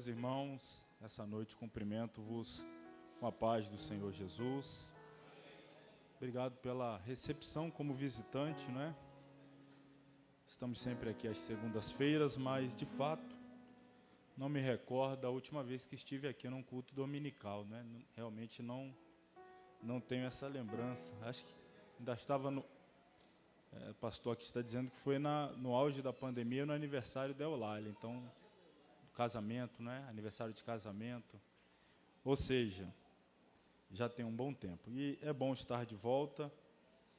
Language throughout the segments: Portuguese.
Meus irmãos, essa noite cumprimento-vos com a paz do Senhor Jesus. Obrigado pela recepção como visitante, né? Estamos sempre aqui às segundas-feiras, mas de fato não me recordo a última vez que estive aqui num culto dominical, né? Realmente não tenho essa lembrança. Acho que ainda estava no... o pastor aqui está dizendo que foi no auge da pandemia, no aniversário da Eulália, então, casamento, né? Aniversário de casamento. Ou seja, já tem um bom tempo. E é bom estar de volta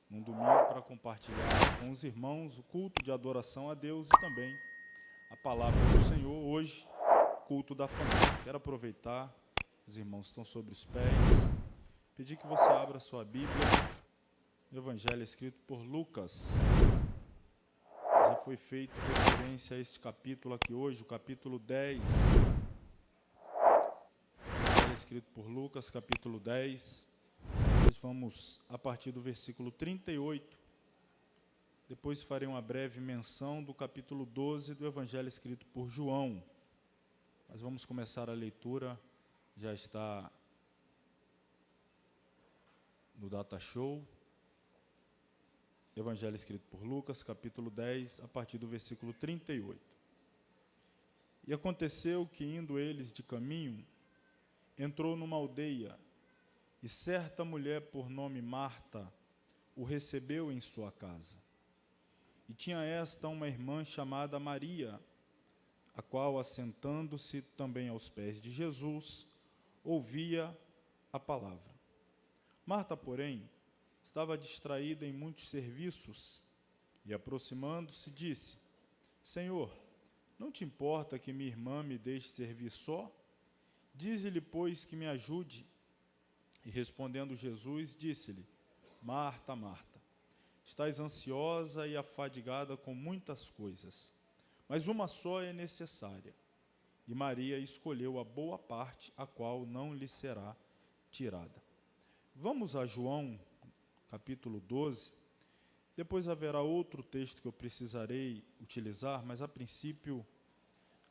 num domingo para compartilhar com os irmãos o culto de adoração a Deus e também a palavra do Senhor. Hoje, culto da família. Quero aproveitar, os irmãos estão sobre os pés, pedir que você abra sua Bíblia, o Evangelho escrito por Lucas. Já foi feito referência a este capítulo aqui hoje, o capítulo 10. Evangelho escrito por Lucas, capítulo 10. Nós vamos a partir do versículo 38. Depois farei uma breve menção do capítulo 12 do Evangelho escrito por João. Mas vamos começar a leitura, já está no Data Show. Evangelho escrito por Lucas, capítulo 10, a partir do versículo 38. E aconteceu que, indo eles de caminho, entrou numa aldeia, e certa mulher por nome Marta o recebeu em sua casa. E tinha esta uma irmã chamada Maria, a qual, assentando-se também aos pés de Jesus, ouvia a palavra. Marta, porém, estava distraída em muitos serviços, e aproximando-se, disse: Senhor, não te importa que minha irmã me deixe servir só? Dize-lhe, pois, que me ajude. E respondendo Jesus, disse-lhe: Marta, Marta, estás ansiosa e afadigada com muitas coisas, mas uma só é necessária. E Maria escolheu a boa parte, a qual não lhe será tirada. Vamos a João, capítulo 12. Depois haverá outro texto que eu precisarei utilizar, mas a princípio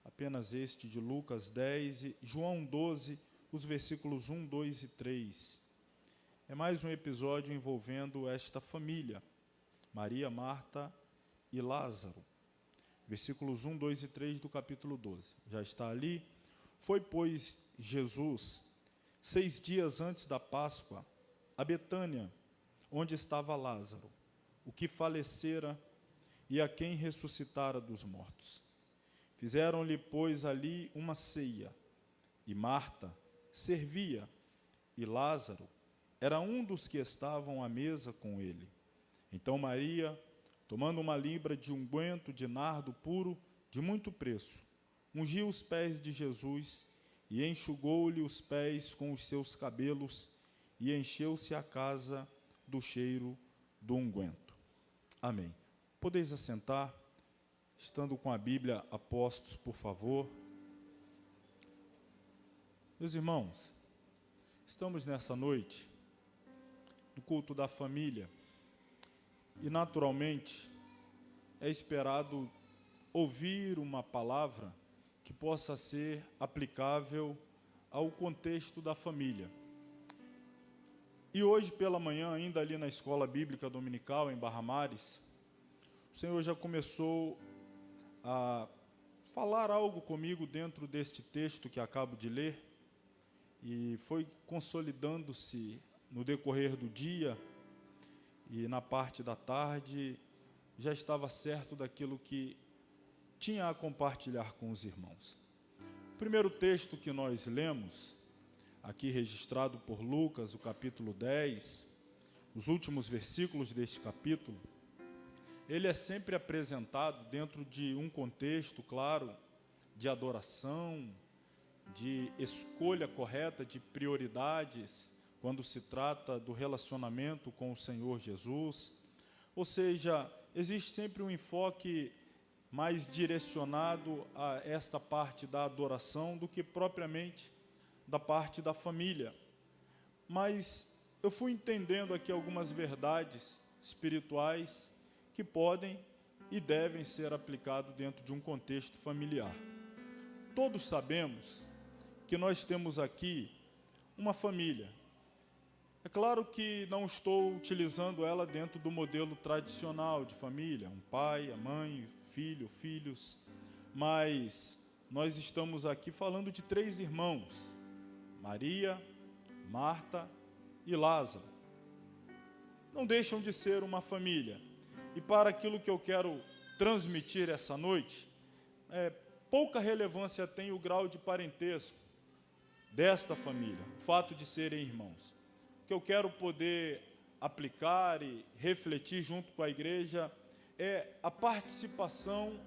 apenas este de Lucas 10 e João 12, os versículos 1, 2 e 3. É mais um episódio envolvendo esta família, Maria, Marta e Lázaro. Versículos 1, 2 e 3 do capítulo 12. Já está ali. Foi, pois, Jesus, 6 dias antes da Páscoa, a Betânia, onde estava Lázaro, o que falecera e a quem ressuscitara dos mortos. Fizeram-lhe, pois, ali uma ceia, e Marta servia, e Lázaro era um dos que estavam à mesa com ele. Então Maria, tomando uma libra de unguento de nardo puro, de muito preço, ungiu os pés de Jesus e enxugou-lhe os pés com os seus cabelos, e encheu-se a casa do cheiro do unguento. Amém. Podeis assentar, estando com a Bíblia a postos, por favor. Meus irmãos, estamos nessa noite no culto da família e, naturalmente, é esperado ouvir uma palavra que possa ser aplicável ao contexto da família. E hoje pela manhã, ainda ali na Escola Bíblica Dominical, em Barra Mares, o Senhor já começou a falar algo comigo dentro deste texto que acabo de ler, e foi consolidando-se no decorrer do dia, e na parte da tarde já estava certo daquilo que tinha a compartilhar com os irmãos. O primeiro texto que nós lemos, aqui registrado por Lucas, o capítulo 10, os últimos versículos deste capítulo, ele é sempre apresentado dentro de um contexto, claro, de adoração, de escolha correta de prioridades, quando se trata do relacionamento com o Senhor Jesus. Ou seja, existe sempre um enfoque mais direcionado a esta parte da adoração do que propriamente da parte da família. Mas eu fui entendendo aqui algumas verdades espirituais que podem e devem ser aplicados dentro de um contexto familiar. todos sabemos que nós temos aqui uma família. É claro que não estou utilizando ela dentro do modelo tradicional de família, um pai, a mãe, filho, filhos, mas nós estamos aqui falando de 3 irmãos, Maria, Marta e Lázaro. Não deixam de ser uma família. E para aquilo que eu quero transmitir essa noite, pouca relevância tem o grau de parentesco desta família, o fato de serem irmãos. O que eu quero poder aplicar e refletir junto com a igreja é a participação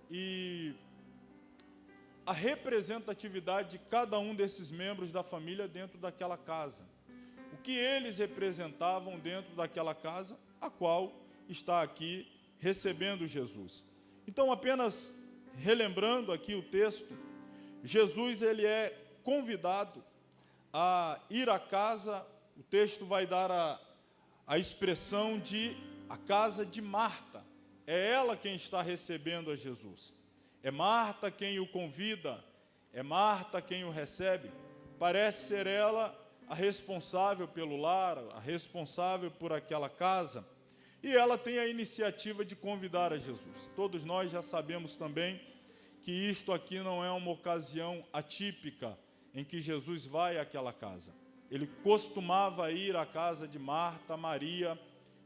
e a representatividade de cada um desses membros da família dentro daquela casa. O que eles representavam dentro daquela casa, a qual está aqui recebendo Jesus. Então, apenas relembrando aqui o texto, Jesus ele é convidado a ir à casa. O texto vai dar a expressão de a casa de Marta. É ela quem está recebendo a Jesus. É Marta quem o convida, é Marta quem o recebe. Parece ser ela a responsável pelo lar, a responsável por aquela casa. E ela tem a iniciativa de convidar a Jesus. Todos nós já sabemos também que isto aqui não é uma ocasião atípica em que Jesus vai àquela casa. Ele costumava ir à casa de Marta, Maria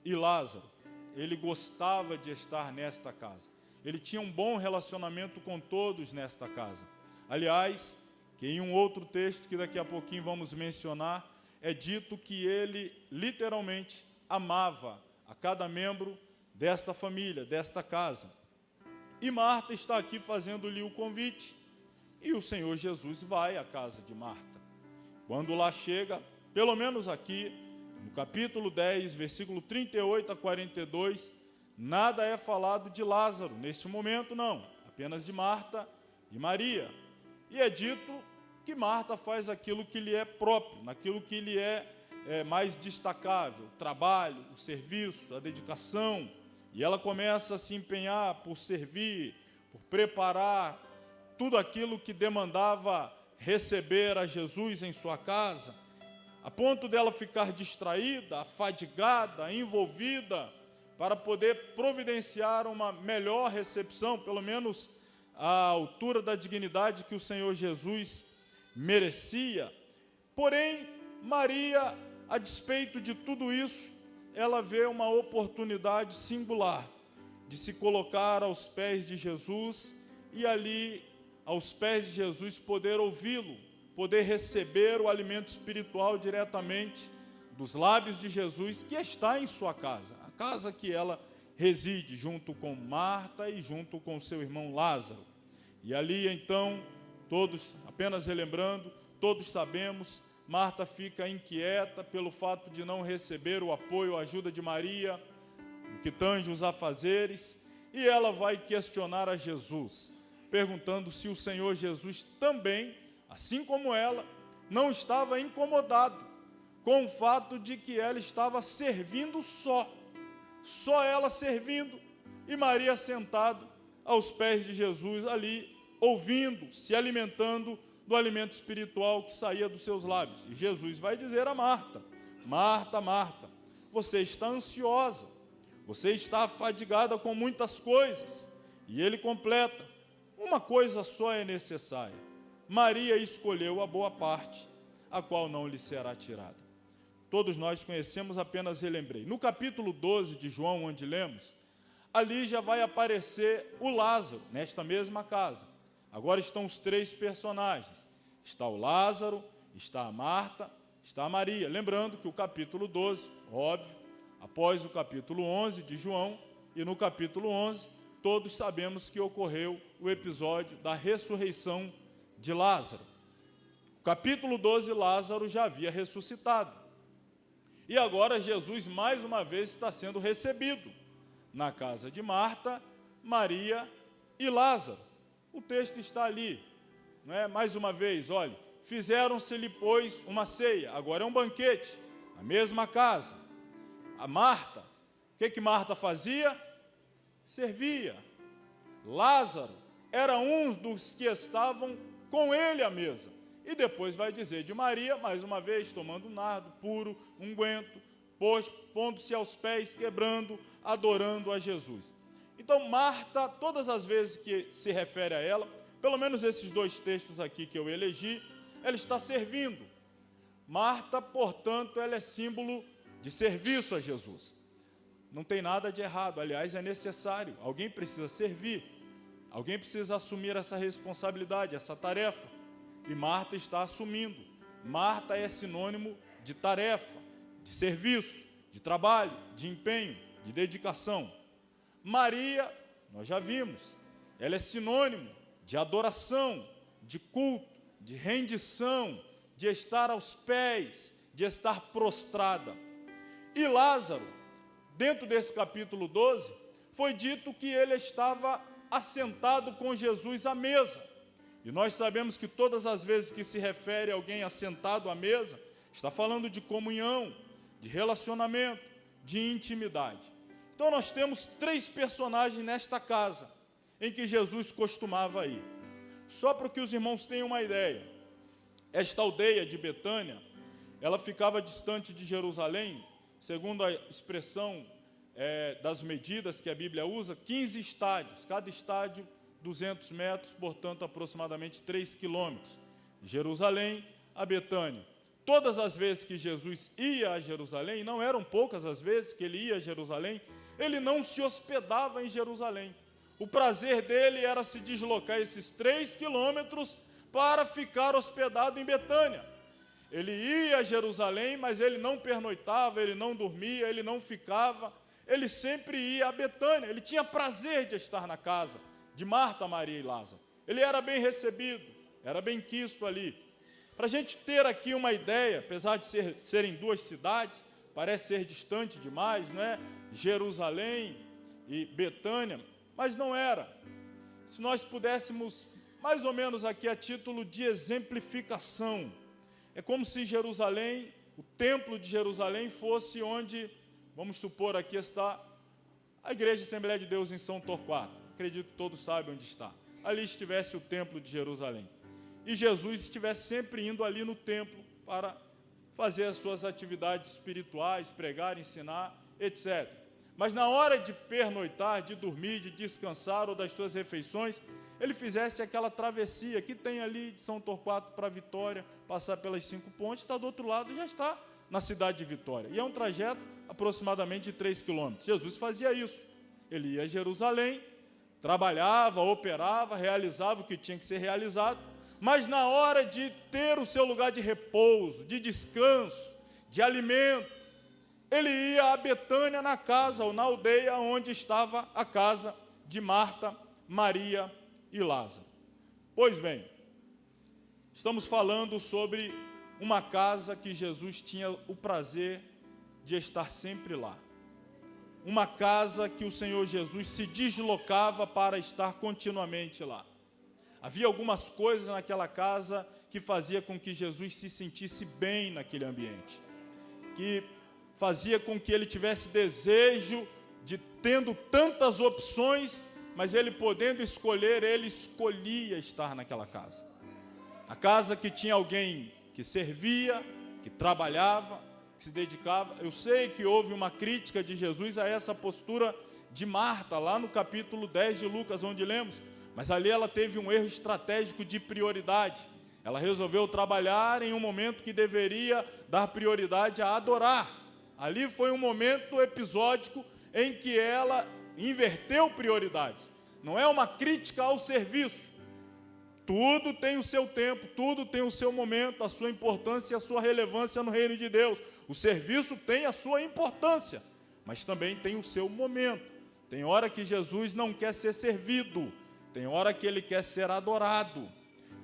e Lázaro. Ele gostava de estar nesta casa. Ele tinha um bom relacionamento com todos nesta casa. Aliás, que em um outro texto que daqui a pouquinho vamos mencionar, é dito que ele literalmente amava a cada membro desta família, desta casa. E Marta está aqui fazendo-lhe o convite. E o Senhor Jesus vai à casa de Marta. Quando lá chega, pelo menos aqui, no capítulo 10, versículo 38 a 42, nada é falado de Lázaro, neste momento não, apenas de Marta e Maria. E é dito que Marta faz aquilo que lhe é próprio, naquilo que lhe é mais destacável, o trabalho, o serviço, a dedicação. E ela começa a se empenhar por servir, por preparar tudo aquilo que demandava receber a Jesus em sua casa, a ponto dela ficar distraída, afadigada, envolvida, para poder providenciar uma melhor recepção, pelo menos à altura da dignidade que o Senhor Jesus merecia. Porém, Maria, a despeito de tudo isso, ela vê uma oportunidade singular de se colocar aos pés de Jesus e ali, aos pés de Jesus, poder ouvi-lo, poder receber o alimento espiritual diretamente dos lábios de Jesus, que está em sua casa, a casa que ela reside, junto com Marta e junto com seu irmão Lázaro. E ali, então, todos, apenas relembrando, todos sabemos, Marta fica inquieta pelo fato de não receber o apoio, a ajuda de Maria, no que tange os afazeres, e ela vai questionar a Jesus, perguntando se o Senhor Jesus também, assim como ela, não estava incomodado com o fato de que ela estava servindo só ela servindo, e Maria sentada aos pés de Jesus ali, ouvindo, se alimentando do alimento espiritual que saía dos seus lábios. E Jesus vai dizer a Marta: Marta, Marta, você está ansiosa, você está afadigada com muitas coisas. E ele completa: uma coisa só é necessária. Maria escolheu a boa parte, a qual não lhe será tirada. Todos nós conhecemos, apenas relembrei. No capítulo 12 de João, onde lemos, ali já vai aparecer o Lázaro, nesta mesma casa. Agora estão os 3 personagens. Está o Lázaro, está a Marta, está a Maria. Lembrando que o capítulo 12, óbvio, após o capítulo 11 de João, e no capítulo 11, todos sabemos que ocorreu o episódio da ressurreição de Lázaro. No capítulo 12, Lázaro já havia ressuscitado. E agora Jesus, mais uma vez, está sendo recebido na casa de Marta, Maria e Lázaro. O texto está ali, não é? Mais uma vez, olhe, fizeram-se-lhe, pois, uma ceia, agora é um banquete, na mesma casa. A Marta, o que Marta fazia? Servia. Lázaro era um dos que estavam com ele à mesa. E depois vai dizer de Maria, mais uma vez, tomando um nardo puro, unguento, pondo-se aos pés, quebrando, adorando a Jesus. Então, Marta, todas as vezes que se refere a ela, pelo menos esses dois textos aqui que eu elegi, ela está servindo. Marta, portanto, ela é símbolo de serviço a Jesus. Não tem nada de errado, aliás, é necessário. Alguém precisa servir, alguém precisa assumir essa responsabilidade, essa tarefa. E Marta está assumindo. Marta é sinônimo de tarefa, de serviço, de trabalho, de empenho, de dedicação. Maria, nós já vimos, ela é sinônimo de adoração, de culto, de rendição, de estar aos pés, de estar prostrada. E Lázaro, dentro desse capítulo 12, foi dito que ele estava assentado com Jesus à mesa. E nós sabemos que todas as vezes que se refere a alguém assentado à mesa, está falando de comunhão, de relacionamento, de intimidade. Então nós temos 3 personagens nesta casa, em que Jesus costumava ir. Só para que os irmãos tenham uma ideia, esta aldeia de Betânia, ela ficava distante de Jerusalém, segundo a expressão das medidas que a Bíblia usa, 15 estádios, cada estádio 200 metros, portanto aproximadamente 3 quilômetros, Jerusalém a Betânia. Todas as vezes que Jesus ia a Jerusalém, não eram poucas as vezes que ele ia a Jerusalém, ele não se hospedava em Jerusalém. O prazer dele era se deslocar esses 3 quilômetros para ficar hospedado em Betânia. Ele ia a Jerusalém, mas ele não pernoitava, ele não dormia, ele não ficava, ele sempre ia a Betânia. Ele tinha prazer de estar na casa de Marta, Maria e Lázaro. Ele era bem recebido, era bem quisto ali. Para a gente ter aqui uma ideia, apesar de serem 2 cidades, parece ser distante demais, não é? Jerusalém e Betânia, mas não era. Se nós pudéssemos, mais ou menos aqui a título de exemplificação, é como se Jerusalém, o templo de Jerusalém fosse onde, vamos supor, aqui está a Igreja Assembleia de Deus em São Torquato. Acredito que todos sabem onde está. Ali estivesse o templo de Jerusalém. E Jesus estivesse sempre indo ali no templo para fazer as suas atividades espirituais, pregar, ensinar, etc. Mas na hora de pernoitar, de dormir, de descansar ou das suas refeições, ele fizesse aquela travessia que tem ali de São Torquato para Vitória, passar pelas 5 pontes, está do outro lado e já está na cidade de Vitória. E é um trajeto aproximadamente de 3 quilômetros. Jesus fazia isso. Ele ia a Jerusalém, trabalhava, operava, realizava o que tinha que ser realizado, mas na hora de ter o seu lugar de repouso, de descanso, de alimento, ele ia a Betânia, na casa ou na aldeia onde estava a casa de Marta, Maria e Lázaro. Pois bem, estamos falando sobre uma casa que Jesus tinha o prazer de estar sempre lá. Uma casa que o Senhor Jesus se deslocava para estar continuamente lá. Havia algumas coisas naquela casa que fazia com que Jesus se sentisse bem naquele ambiente, que fazia com que ele tivesse desejo de, tendo tantas opções, mas ele podendo escolher, ele escolhia estar naquela casa. A casa que tinha alguém que servia, que trabalhava, que se dedicava. Eu sei que houve uma crítica de Jesus a essa postura de Marta, lá no capítulo 10 de Lucas, onde lemos, mas ali ela teve um erro estratégico de prioridade. Ela resolveu trabalhar em um momento que deveria dar prioridade a adorar. Ali foi um momento episódico em que ela inverteu prioridades. Não é uma crítica ao serviço. Tudo tem o seu tempo, tudo tem o seu momento, a sua importância e a sua relevância no reino de Deus. O serviço tem a sua importância, mas também tem o seu momento. Tem hora que Jesus não quer ser servido, tem hora que ele quer ser adorado,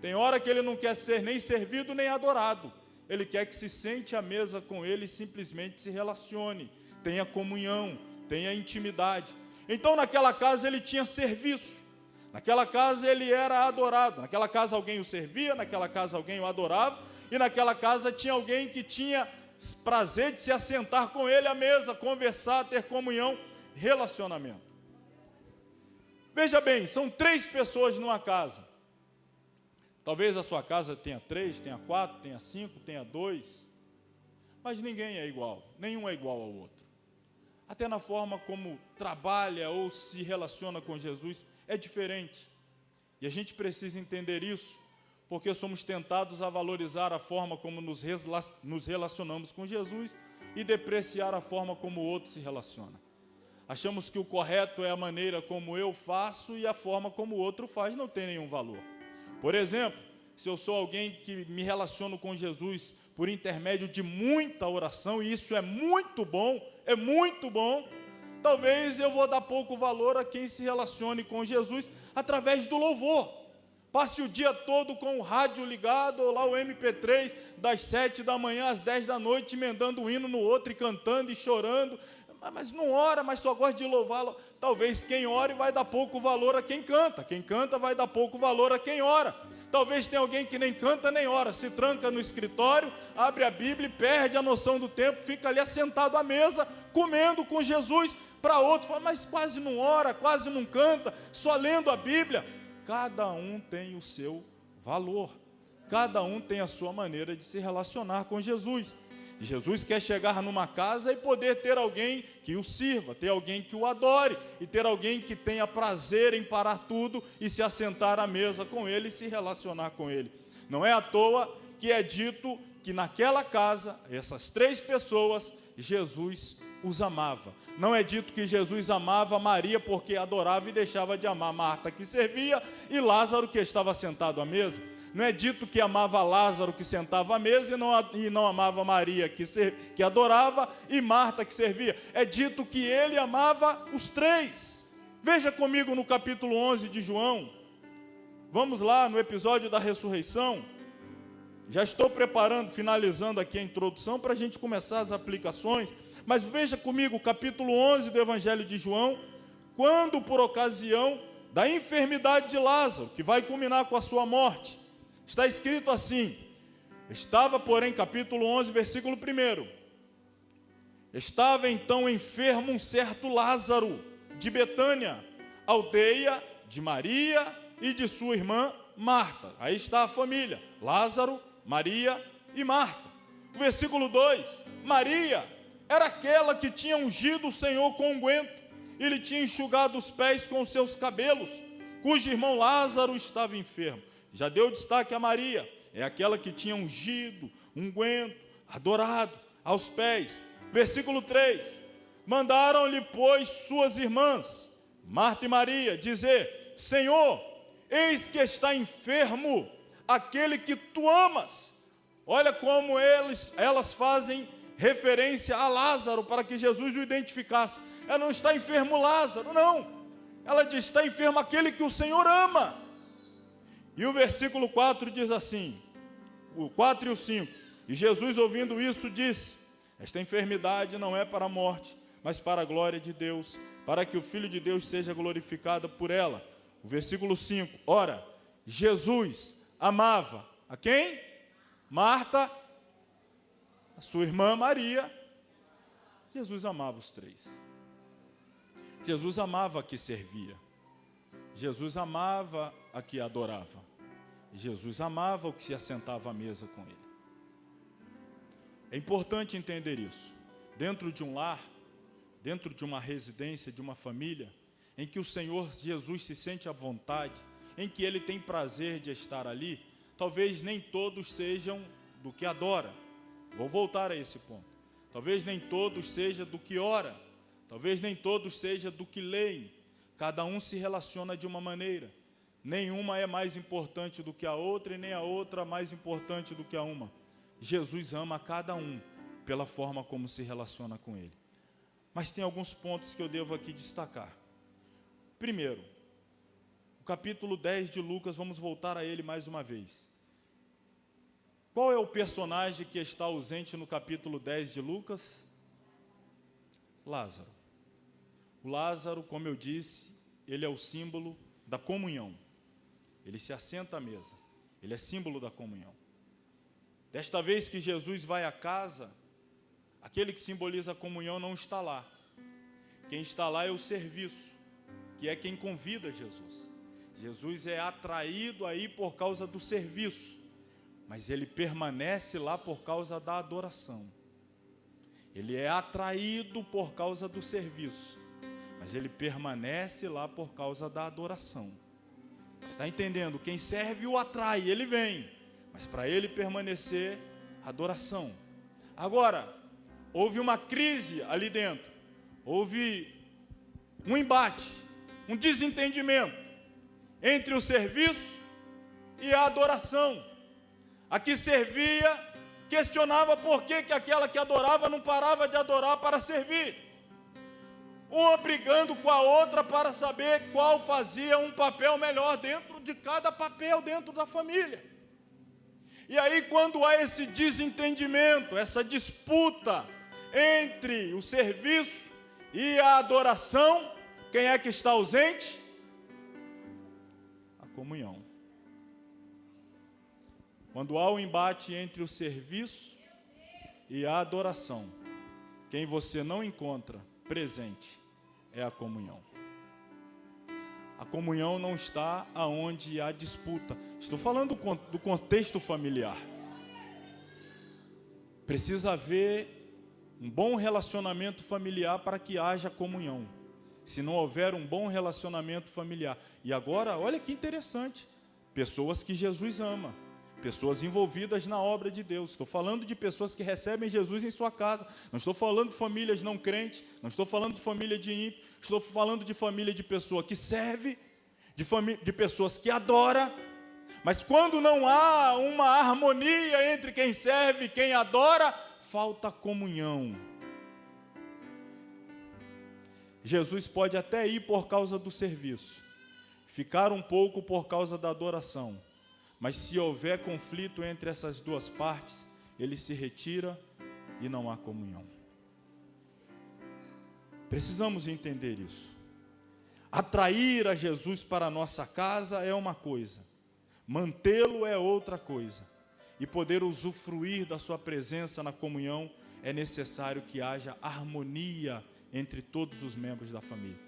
tem hora que ele não quer ser nem servido nem adorado. Ele quer que se sente à mesa com ele e simplesmente se relacione, tenha comunhão, tenha intimidade. Então naquela casa ele tinha serviço, naquela casa ele era adorado, naquela casa alguém o servia, naquela casa alguém o adorava, e naquela casa tinha alguém que tinha prazer de se assentar com ele à mesa, conversar, ter comunhão, relacionamento. Veja bem, são 3 pessoas numa casa. Talvez a sua casa tenha 3, tenha 4, tenha 5, tenha 2, mas ninguém é igual, nenhum é igual ao outro. Até na forma como trabalha ou se relaciona com Jesus é diferente. E a gente precisa entender isso, porque somos tentados a valorizar a forma como nos relacionamos com Jesus e depreciar a forma como o outro se relaciona. Achamos que o correto é a maneira como eu faço e a forma como o outro faz não tem nenhum valor. Por exemplo, se eu sou alguém que me relaciono com Jesus por intermédio de muita oração, e isso é muito bom, talvez eu vou dar pouco valor a quem se relacione com Jesus através do louvor. Passe o dia todo com o rádio ligado, ou lá o MP3, das 7 da manhã às 10 da noite, emendando um hino no outro, e cantando e chorando, mas não ora, mas só gosta de louvá-lo. Talvez quem ore vai dar pouco valor a quem canta vai dar pouco valor a quem ora. Talvez tenha alguém que nem canta nem ora, se tranca no escritório, abre a Bíblia e perde a noção do tempo, fica ali assentado à mesa, comendo com Jesus. Para outro, fala, mas quase não ora, quase não canta, só lendo a Bíblia. Cada um tem o seu valor, cada um tem a sua maneira de se relacionar com Jesus. Jesus quer chegar numa casa e poder ter alguém que o sirva, ter alguém que o adore, e ter alguém que tenha prazer em parar tudo e se assentar à mesa com ele e se relacionar com ele. Não é à toa que é dito que naquela casa, essas 3 pessoas, Jesus os amava. Não é dito que Jesus amava Maria porque adorava e deixava de amar Marta, que servia, e Lázaro, que estava sentado à mesa. Não é dito que amava Lázaro, que sentava à mesa, e não amava Maria, que adorava, e Marta, que servia. É dito que ele amava os 3. Veja comigo no capítulo 11 de João. Vamos lá no episódio da ressurreição. Já estou finalizando aqui a introdução para a gente começar as aplicações. Mas veja comigo o capítulo 11 do Evangelho de João, quando por ocasião da enfermidade de Lázaro, que vai culminar com a sua morte, está escrito assim: estava, porém, capítulo 11, versículo 1, estava então enfermo um certo Lázaro, de Betânia, aldeia de Maria e de sua irmã Marta. Aí está a família, Lázaro, Maria e Marta. O versículo 2, Maria era aquela que tinha ungido o Senhor com unguento e lhe tinha enxugado os pés com os seus cabelos, cujo irmão Lázaro estava enfermo. Já deu destaque a Maria, é aquela que tinha ungido, unguento, adorado aos pés. Versículo 3, mandaram-lhe, pois, suas irmãs, Marta e Maria, dizer: Senhor, eis que está enfermo aquele que tu amas. Olha como elas fazem referência a Lázaro, para que Jesus o identificasse. Ela não está enfermo Lázaro, não. Ela diz: está enfermo aquele que o Senhor ama. E o versículo 4 diz assim, o 4 e o 5, e Jesus, ouvindo isso, disse: esta enfermidade não é para a morte, mas para a glória de Deus, para que o Filho de Deus seja glorificado por ela. O versículo 5, ora, Jesus amava a quem? Marta, a sua irmã Maria. Jesus amava os 3. Jesus amava a que servia. Jesus amava a que adorava. Jesus amava o que se assentava à mesa com ele. É importante entender isso. Dentro de um lar, dentro de uma residência, de uma família, em que o Senhor Jesus se sente à vontade, em que ele tem prazer de estar ali, talvez nem todos sejam do que adora. Vou voltar a esse ponto. Talvez nem todos sejam do que ora, talvez nem todos sejam do que leem. Cada um se relaciona de uma maneira. Nenhuma é mais importante do que a outra, e nem a outra mais importante do que a uma. Jesus ama a cada um pela forma como se relaciona com ele. Mas tem alguns pontos que eu devo aqui destacar. Primeiro, o capítulo 10 de Lucas, vamos voltar a ele mais uma vez. Qual é o personagem que está ausente no capítulo 10 de Lucas? Lázaro. O Lázaro, como eu disse, ele é o símbolo da comunhão. Ele se assenta à mesa. Ele é símbolo da comunhão. Desta vez que Jesus vai à casa, aquele que simboliza a comunhão não está lá. Quem está lá é o serviço, que é quem convida Jesus. Jesus é atraído aí por causa do serviço, mas ele permanece lá por causa da adoração. Ele é atraído por causa do serviço, mas ele permanece lá por causa da adoração. Está entendendo? Quem serve o atrai, ele vem, mas para ele permanecer, adoração. Agora, houve uma crise ali dentro, houve um embate, um desentendimento entre o serviço e a adoração. A que servia questionava por que aquela que adorava não parava de adorar para servir. Uma brigando com a outra para saber qual fazia um papel melhor dentro de cada papel dentro da família. E aí, quando há esse desentendimento, essa disputa entre o serviço e a adoração, quem é que está ausente? A comunhão. Quando há o embate entre o serviço e a adoração, quem você não encontra presente é a comunhão. A comunhão não está aonde há disputa. Estou falando do contexto familiar. Precisa haver um bom relacionamento familiar para que haja comunhão. Se não houver um bom relacionamento familiar. E agora, olha que interessante. Pessoas que Jesus ama. Pessoas envolvidas na obra de Deus. Estou falando de pessoas que recebem Jesus em sua casa. Não estou falando de famílias não crentes. Não estou falando de família de ímpio. Estou falando de família de pessoa que serve, de pessoas que adora. Mas quando não há uma harmonia entre quem serve e quem adora, falta comunhão. Jesus pode até ir por causa do serviço, ficar um pouco por causa da adoração. Mas se houver conflito entre essas duas partes, ele se retira e não há comunhão. Precisamos entender isso. Atrair a Jesus para a nossa casa é uma coisa, mantê-lo é outra coisa. E poder usufruir da sua presença na comunhão, é necessário que haja harmonia entre todos os membros da família.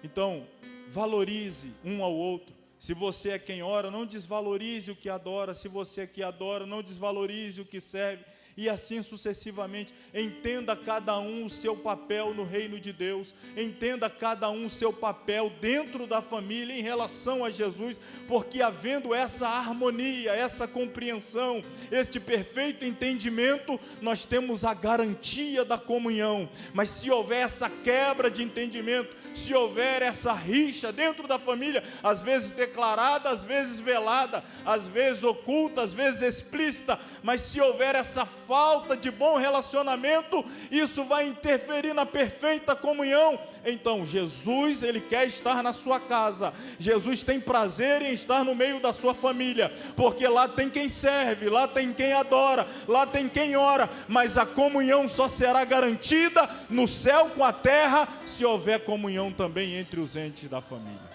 Então, valorize um ao outro. Se você é quem ora, não desvalorize o que adora. Se você é que adora, não desvalorize o que serve. E assim sucessivamente. Entenda cada um o seu papel no reino de Deus. Entenda cada um o seu papel dentro da família em relação a Jesus. Porque havendo essa harmonia, essa compreensão, este perfeito entendimento, nós temos a garantia da comunhão. Mas se houver essa quebra de entendimento, se houver essa rixa dentro da família, às vezes declarada, às vezes velada, às vezes oculta, às vezes explícita, mas se houver essa falta de bom relacionamento, isso vai interferir na perfeita comunhão. Então, Jesus, ele quer estar na sua casa. Jesus tem prazer em estar no meio da sua família, porque lá tem quem serve, lá tem quem adora, lá tem quem ora, mas a comunhão só será garantida no céu com a terra, se houver comunhão também entre os entes da família.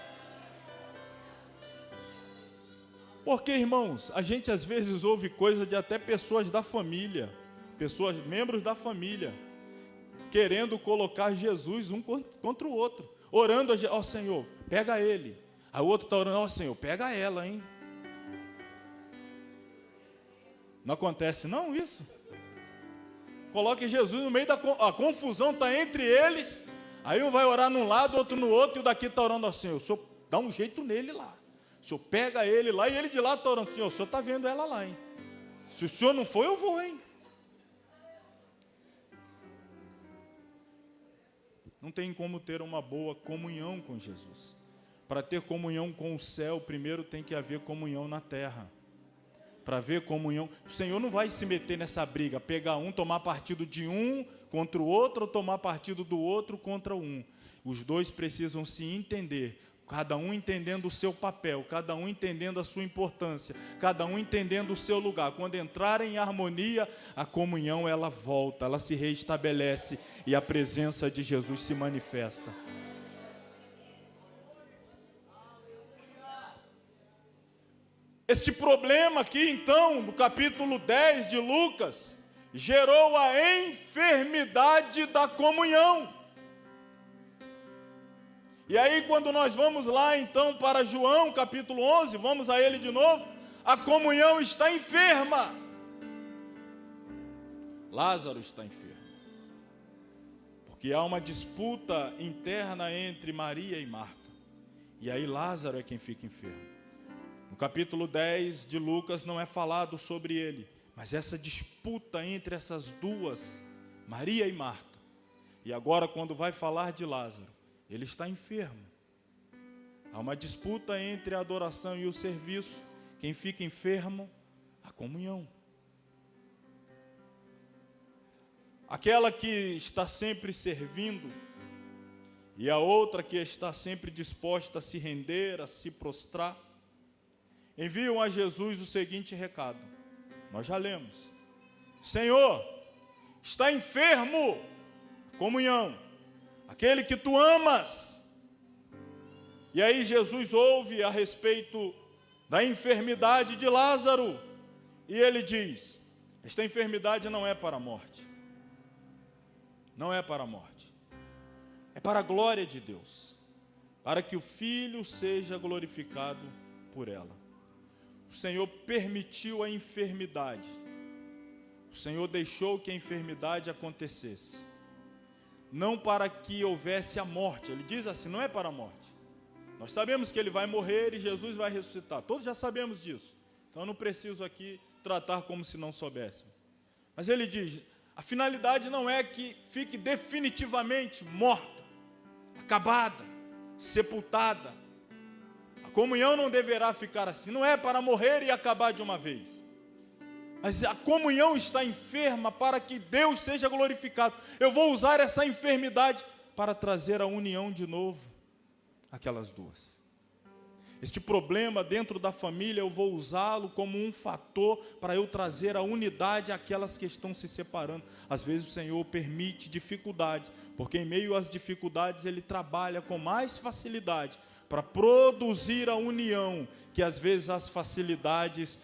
Porque, irmãos, a gente às vezes ouve coisa de até pessoas da família, pessoas, membros da família, querendo colocar Jesus um contra o outro, orando, ó Senhor, pega ele. Aí o outro está orando, ó Senhor, pega ela, hein? Não acontece não isso? Coloque Jesus no meio da a confusão, está entre eles, aí um vai orar num lado, outro no outro, e o daqui está orando, ó Senhor, o Senhor dá um jeito nele lá. O Senhor pega ele lá, e ele de lá está orando, Senhor, o Senhor está vendo ela lá, hein? Se o Senhor não for, eu vou, hein? Não tem como ter uma boa comunhão com Jesus. Para ter comunhão com o céu, primeiro tem que haver comunhão na terra. Para haver comunhão, o Senhor não vai se meter nessa briga, pegar um, tomar partido de um contra o outro, ou tomar partido do outro contra um. Os dois precisam se entender, cada um entendendo o seu papel, cada um entendendo a sua importância, cada um entendendo o seu lugar. Quando entrarem em harmonia, a comunhão ela volta, ela se reestabelece e a presença de Jesus se manifesta. Este problema aqui, então, no capítulo 10 de Lucas, gerou a enfermidade da comunhão. E aí, quando nós vamos lá, então, para João, capítulo 11, vamos a ele de novo, a comunhão está enferma. Lázaro está enfermo. Porque há uma disputa interna entre Maria e Marta. E aí Lázaro é quem fica enfermo. No capítulo 10 de Lucas não é falado sobre ele, mas essa disputa entre essas duas, Maria e Marta. E agora, quando vai falar de Lázaro, ele está enfermo. Há uma disputa entre a adoração e o serviço. Quem fica enfermo, a comunhão. Aquela que está sempre servindo e a outra que está sempre disposta a se render, a se prostrar, enviam a Jesus o seguinte recado. Nós já lemos. Senhor, está enfermo, comunhão, aquele que tu amas. E aí Jesus ouve a respeito da enfermidade de Lázaro, e ele diz, esta enfermidade não é para a morte. Não é para a morte. É para a glória de Deus, para que o Filho seja glorificado por ela. O Senhor permitiu a enfermidade. O Senhor deixou que a enfermidade acontecesse. Não para que houvesse a morte. Ele diz assim, não é para a morte. Nós sabemos que ele vai morrer e Jesus vai ressuscitar. Todos já sabemos disso. Então eu não preciso aqui tratar como se não soubéssemos. Mas ele diz, a finalidade não é que fique definitivamente morta, acabada, sepultada. A comunhão não deverá ficar assim. Não é para morrer e acabar de uma vez. Mas a comunhão está enferma para que Deus seja glorificado. Eu vou usar essa enfermidade para trazer a união de novo aquelas duas. Este problema dentro da família eu vou usá-lo como um fator para eu trazer a unidade àquelas que estão se separando. Às vezes o Senhor permite dificuldades, porque em meio às dificuldades Ele trabalha com mais facilidade para produzir a união, que às vezes as facilidades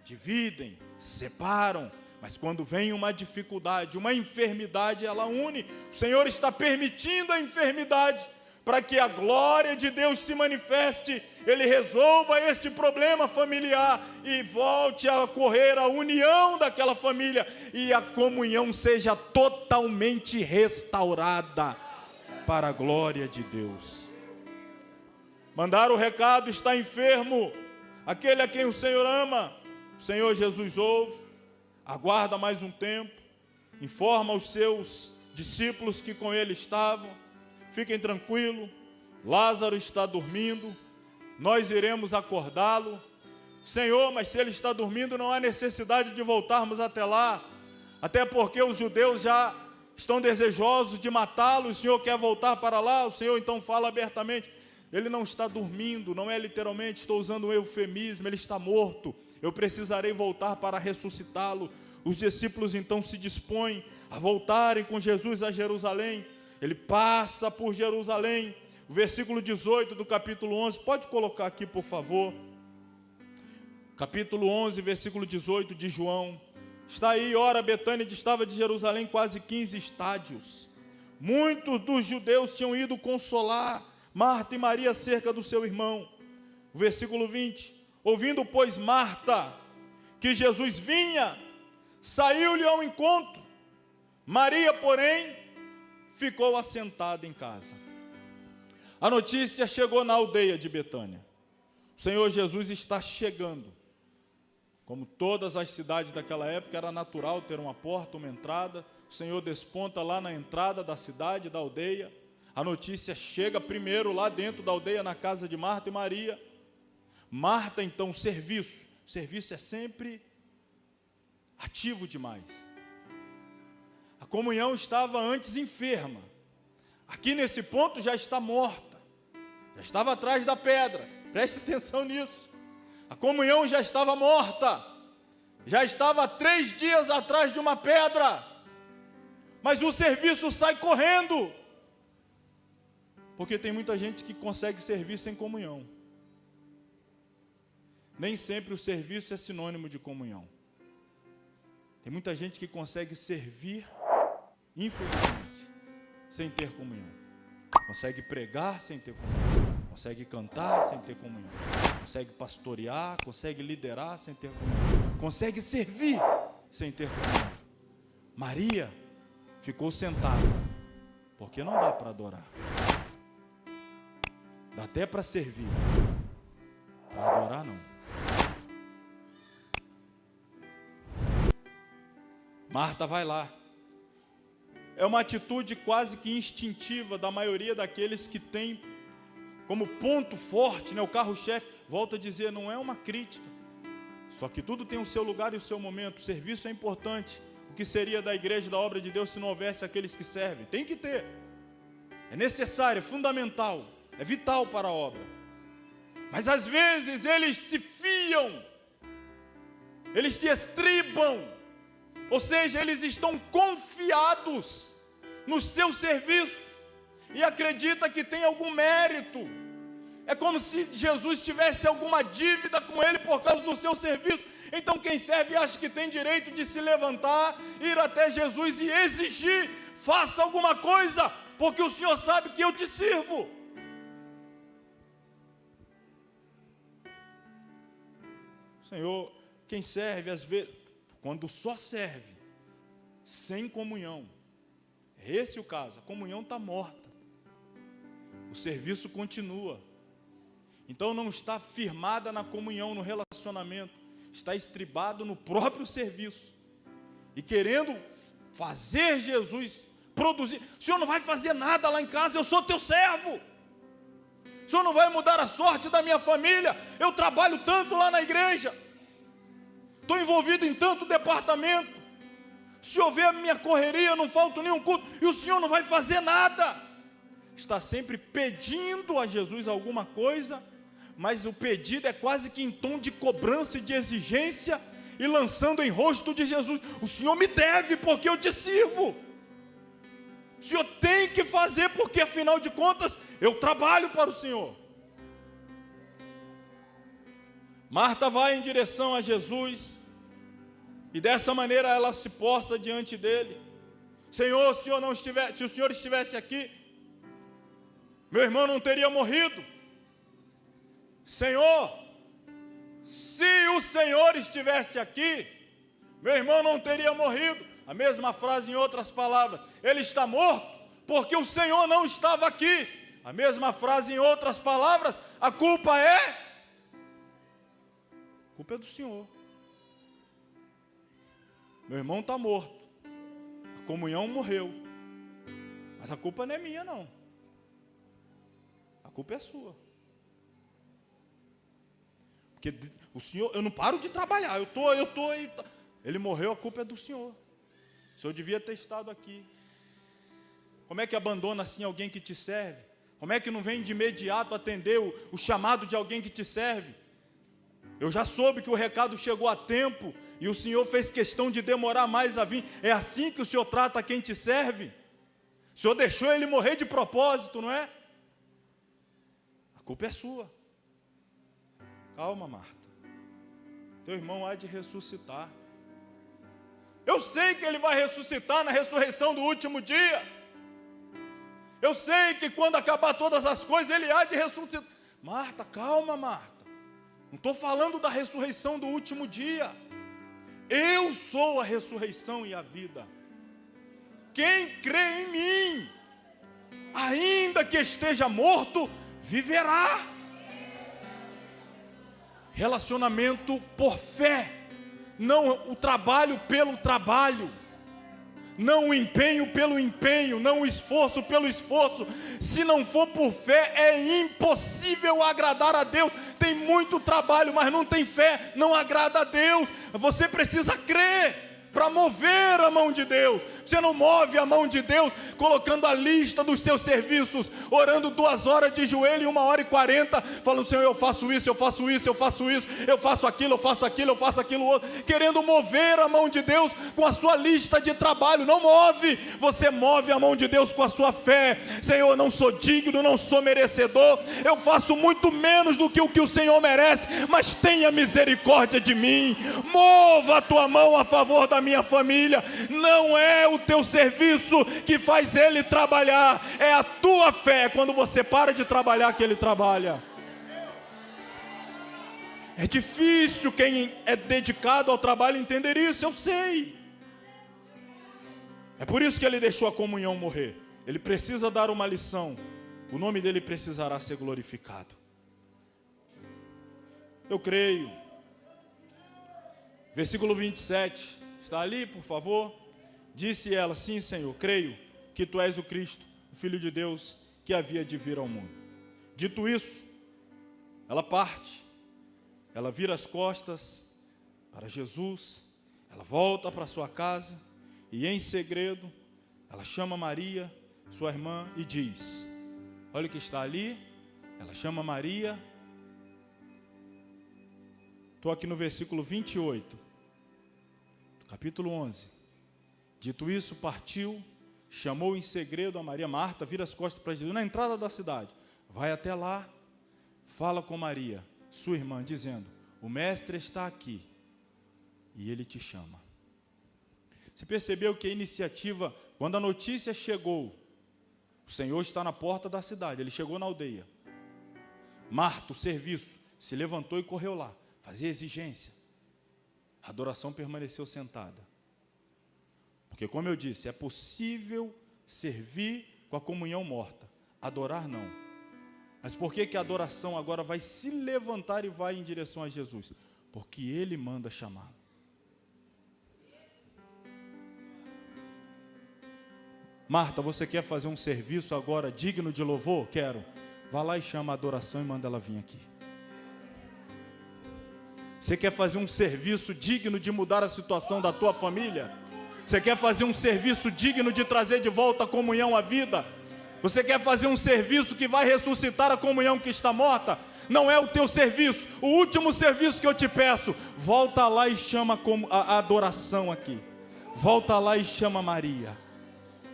dividem, separam, mas quando vem uma dificuldade, uma enfermidade, ela une. O Senhor está permitindo a enfermidade para que a glória de Deus se manifeste, Ele resolva este problema familiar e volte a ocorrer a união daquela família e a comunhão seja totalmente restaurada para a glória de Deus. Mandaram o recado, está enfermo, aquele a quem o Senhor ama. O Senhor Jesus ouve, aguarda mais um tempo, informa os seus discípulos que com ele estavam, fiquem tranquilos, Lázaro está dormindo, nós iremos acordá-lo. Senhor, mas se ele está dormindo, não há necessidade de voltarmos até lá, até porque os judeus já estão desejosos de matá-lo, o Senhor quer voltar para lá. O Senhor então fala abertamente, ele não está dormindo, não é literalmente, estou usando um eufemismo, ele está morto, eu precisarei voltar para ressuscitá-lo. Os discípulos então se dispõem a voltarem com Jesus a Jerusalém. Ele passa por Jerusalém, o versículo 18 do capítulo 11, pode colocar aqui por favor, capítulo 11, versículo 18 de João, está aí, ora, Betânia distava de Jerusalém quase 15 estádios, muitos dos judeus tinham ido consolar Marta e Maria acerca do seu irmão. O versículo 20, ouvindo pois Marta que Jesus vinha, saiu-lhe ao encontro, Maria porém ficou assentada em casa. A notícia chegou na aldeia de Betânia. O Senhor Jesus está chegando. Como todas as cidades daquela época, era natural ter uma porta, uma entrada. O Senhor desponta lá na entrada da cidade, da aldeia. A notícia chega primeiro lá dentro da aldeia, na casa de Marta e Maria. Marta, então, serviço. O serviço é sempre ativo demais. A comunhão estava antes enferma. Aqui nesse ponto já está morta. Já estava atrás da pedra. Preste atenção nisso. A comunhão já estava morta. Já estava 3 dias atrás de uma pedra. Mas o serviço sai correndo. Porque tem muita gente que consegue servir sem comunhão. Nem sempre o serviço é sinônimo de comunhão. Tem muita gente que consegue servir, infelizmente, sem ter comunhão. consegue pregar sem ter comunhão, consegue cantar sem ter comunhão, consegue pastorear, consegue liderar sem ter comunhão, consegue servir sem ter comunhão. Maria ficou sentada, porque não dá para adorar. Dá até para servir, para adorar não. Marta vai lá. É uma atitude quase que instintiva da maioria daqueles que tem como ponto forte, o carro-chefe. Volto a dizer, não é uma crítica. Só que tudo tem o seu lugar e o seu momento. O serviço é importante. O que seria da igreja, da obra de Deus, se não houvesse aqueles que servem? Tem que ter. É necessário, é fundamental, é vital para a obra. Mas às vezes eles se fiam, eles se estribam. Ou seja, eles estão confiados no seu serviço e acreditam que tem algum mérito. É como se Jesus tivesse alguma dívida com ele por causa do seu serviço. Então quem serve acha que tem direito de se levantar, ir até Jesus e exigir: faça alguma coisa, porque o Senhor sabe que eu te sirvo. Senhor, quem serve às vezes, quando só serve, sem comunhão, é esse o caso, a comunhão está morta, o serviço continua, então não está firmada na comunhão, no relacionamento, está estribado no próprio serviço, e querendo fazer Jesus produzir. O Senhor não vai fazer nada lá em casa, eu sou teu servo. O Senhor não vai mudar a sorte da minha família, eu trabalho tanto lá na igreja, estou envolvido em tanto departamento, se houver a minha correria, eu não falto nenhum culto, e o Senhor não vai fazer nada. Está sempre pedindo a Jesus alguma coisa, mas o pedido é quase que em tom de cobrança e de exigência, e lançando em rosto de Jesus: o Senhor me deve porque eu te sirvo, o Senhor tem que fazer porque afinal de contas eu trabalho para o Senhor. Marta vai em direção a Jesus, e dessa maneira ela se postra diante dele: Senhor, se o Senhor estivesse aqui, meu irmão não teria morrido. Senhor, se o Senhor estivesse aqui, meu irmão não teria morrido. A mesma frase em outras palavras: ele está morto porque o Senhor não estava aqui. A mesma frase em outras palavras: a culpa é do Senhor. Meu irmão está morto, a comunhão morreu, mas a culpa não é minha não, a culpa é sua. Porque o Senhor, eu não paro de trabalhar, ele morreu, a culpa é do Senhor. O Senhor devia ter estado aqui. Como é que abandona assim alguém que te serve? Como é que não vem de imediato atender o chamado de alguém que te serve? Eu já soube que o recado chegou a tempo e o Senhor fez questão de demorar mais a vir. É assim que o Senhor trata quem te serve? O Senhor deixou ele morrer de propósito, não é? A culpa é sua. Calma, Marta, teu irmão há de ressuscitar. Eu sei que ele vai ressuscitar na ressurreição do último dia. Eu sei que quando acabar todas as coisas, ele há de ressuscitar. Marta, calma, Marta, não estou falando da ressurreição do último dia. Eu sou a ressurreição e a vida. Quem crê em mim, ainda que esteja morto, viverá. Relacionamento por fé, não o trabalho pelo trabalho, não o empenho pelo empenho, não o esforço pelo esforço. Se não for por fé, é impossível agradar a Deus. Tem muito trabalho, mas não tem fé, não agrada a Deus. Você precisa crer para mover a mão de Deus. Você não move a mão de Deus colocando a lista dos seus serviços, orando 2 horas de joelho e 1h40, falando: Senhor, eu faço isso, eu faço isso, eu faço isso, eu faço aquilo, eu faço aquilo, eu faço aquilo outro, querendo mover a mão de Deus com a sua lista de trabalho. Não move, você move a mão de Deus com a sua fé. Senhor, eu não sou digno, não sou merecedor, eu faço muito menos do que o Senhor merece, mas tenha misericórdia de mim, mova a tua mão a favor da minha família. Não é o teu serviço que faz ele trabalhar, é a tua fé. Quando você para de trabalhar, que ele trabalha. É difícil quem é dedicado ao trabalho entender isso, eu sei. É por isso que ele deixou a comunhão morrer. Ele precisa dar uma lição. O nome dele precisará ser glorificado. Eu creio. Versículo 27. Está ali, por favor. Disse ela: sim, Senhor, creio que tu és o Cristo, o Filho de Deus, que havia de vir ao mundo. Dito isso, ela parte. Ela vira as costas para Jesus. Ela volta para sua casa. E em segredo, ela chama Maria, sua irmã, e diz: olha o que está ali. Ela chama Maria. Estou aqui no versículo 28, do capítulo 11. Dito isso, partiu, chamou em segredo a Maria. Marta vira as costas para Jesus, na entrada da cidade. Vai até lá, fala com Maria, sua irmã, dizendo: o mestre está aqui e ele te chama. Você percebeu que a iniciativa, quando a notícia chegou, o Senhor está na porta da cidade, ele chegou na aldeia. Marta, o serviço, se levantou e correu lá, fazia exigência. A adoração permaneceu sentada. Porque, como eu disse, é possível servir com a comunhão morta, adorar não. Mas por que a adoração agora vai se levantar e vai em direção a Jesus? Porque ele manda chamar. Marta, você quer fazer um serviço agora digno de louvor? Quero. Vá lá e chama a adoração e manda ela vir aqui. Você quer fazer um serviço digno de mudar a situação da tua família? Você quer fazer um serviço digno de trazer de volta a comunhão à vida? Você quer fazer um serviço que vai ressuscitar a comunhão que está morta? Não é o teu serviço. O último serviço que eu te peço, volta lá e chama a adoração aqui. Volta lá e chama Maria.